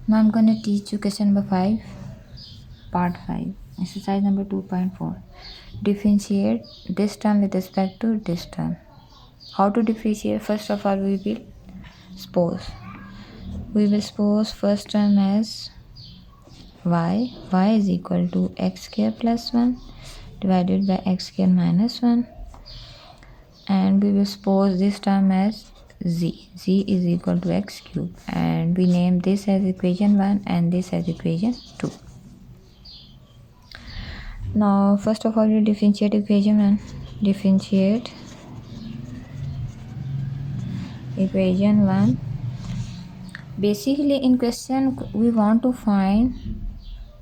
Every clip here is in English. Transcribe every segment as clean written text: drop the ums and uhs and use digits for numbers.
Now I'm going to teach you question number 5, part 5, exercise number 2.4. Differentiate this term with respect to this term. How to differentiate? First of all, we will suppose. We will suppose first term as y. Y is equal to x square plus 1 divided by x square minus 1. And we will suppose this term as z. Z is equal to x cube. And we name this as equation 1 and this as equation 2. Now, first of all, we differentiate equation 1. Differentiate equation 1. Basically, in question, we want to find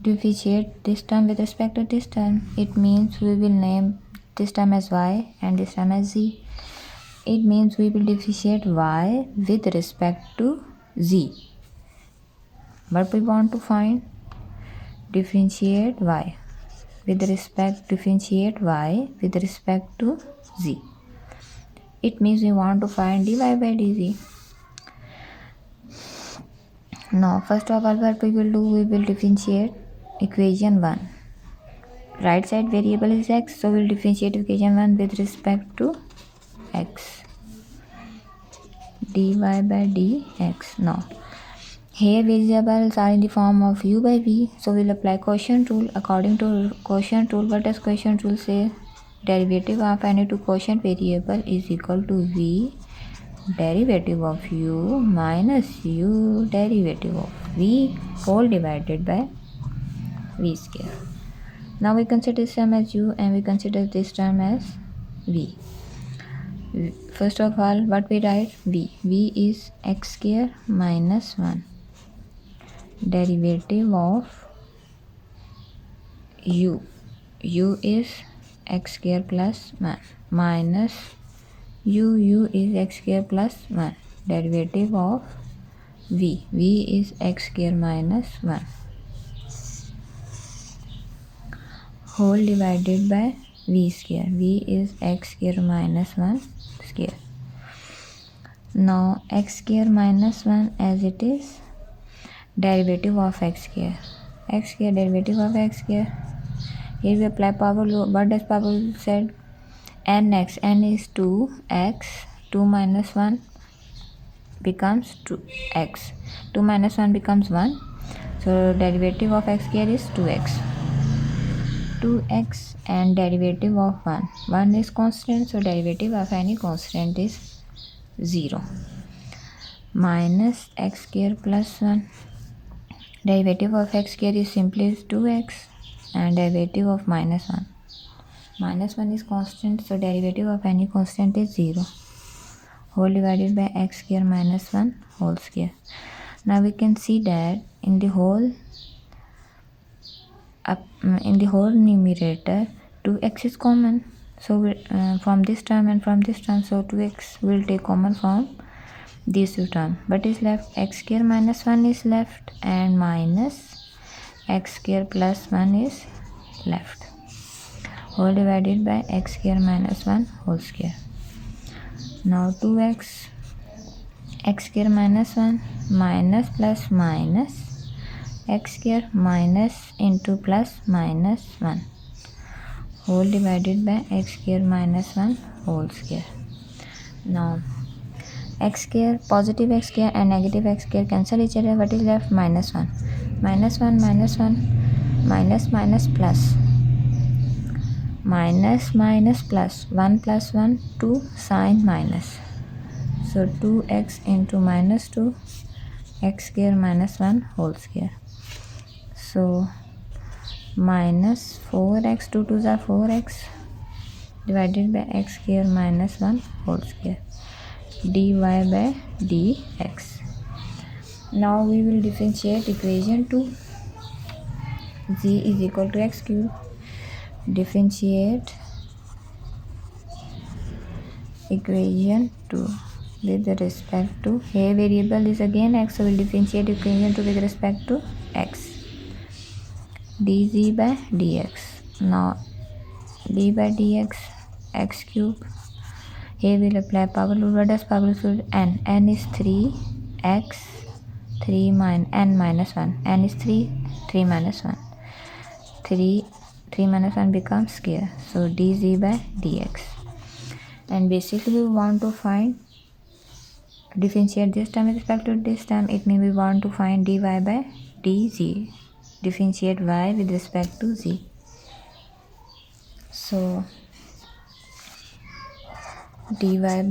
differentiate this term with respect to this term. It means we will name this term as y and this term as z. It means we will differentiate y with respect to z. What we want to find? Differentiate y with respect to z. It means we want to find dy by dz. Now, first of all, what we will do, we will differentiate equation 1. Right side variable is x, so we will differentiate equation 1 with respect to x. dy by dx. Now, here variables are in the form of u by v, so we will apply quotient rule. According to quotient rule, what does quotient rule say? Derivative of any two quotient variable is equal to v derivative of u minus u derivative of v whole divided by v square. Now we consider this term as u and we consider this term as v. First of all, what we write? V. V is x square minus 1 derivative of u. U is x square plus 1 minus u is x square plus 1 derivative of v. V is x square minus 1 whole divided by v square. V is x square minus 1 square. Now x square minus 1 as it is derivative of x square. X square derivative of x square. Here we apply power law. What does power law said? Nx. N is 2x. 2 minus 1 becomes 2x. 2 minus 1 becomes 1. So derivative of x square is 2x. 2x and derivative of 1. 1 is constant, so derivative of any constant is 0. Minus x square plus 1. Derivative of x square is simply 2x and derivative of minus 1. Minus 1 is constant, so derivative of any constant is 0. Whole divided by x square minus 1 whole square. Now we can see that in the whole numerator 2x is common. So from this term and from this term, so 2x will take common from these two terms. What is left? X square minus 1 is left and minus x square plus 1 is left. Whole divided by x square minus 1 whole square. Now 2x, x square minus 1 minus plus minus x square minus into plus minus 1 whole divided by x square minus 1 whole square. Now x square, positive x square and negative x square cancel each other. What is left? Minus 1. Minus 1 minus 1 minus minus plus. Minus minus plus. 1 plus 1 2 sign minus. So 2x into minus 2 x square minus 1 whole square. So minus 4x, 2 2s are 4x divided by x square minus 1 whole square. Dy by dx. Now we will differentiate equation 2. Z is equal to x cube. Differentiate equation 2 with respect to, here variable is again x, so we will differentiate equation 2 with respect to x. dz by dx. Now d by dx x cube. Here we will apply power rule. What does power rule? N is 3x 3 n minus 1. N is 3, 3 minus 1. 3 minus 1 becomes square. So dz by dx. And basically we want to find differentiate this term with respect to this term. It means we want to find dy by dz. Differentiate y with respect to z. So dy by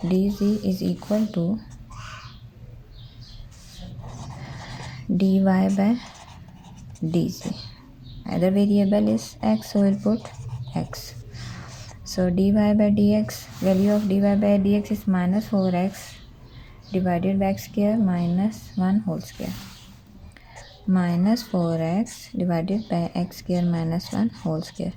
dz is equal to dy by dz. Other variable is x, so we'll put x. So dy by dx, value of dy by dx is minus 4x divided by x square minus 1 whole square. Minus 4x divided by x square minus 1 whole square.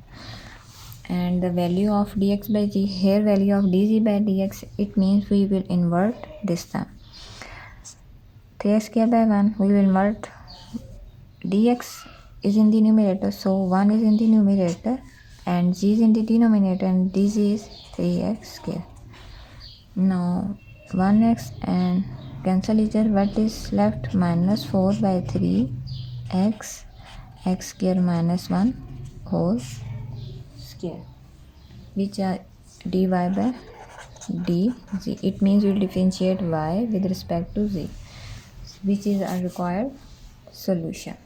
And the value of dx by z, here value of dz by dx, it means we will invert this term. 3x square by 1, we will invert. Dx is in the numerator, so 1 is in the numerator and z is in the denominator, and dz is 3x square. Now 1x and cancel each other. What is left? Minus 4 by 3 x square minus 1 whole square, which are dy by dz. It means we differentiate y with respect to z, which is our required solution.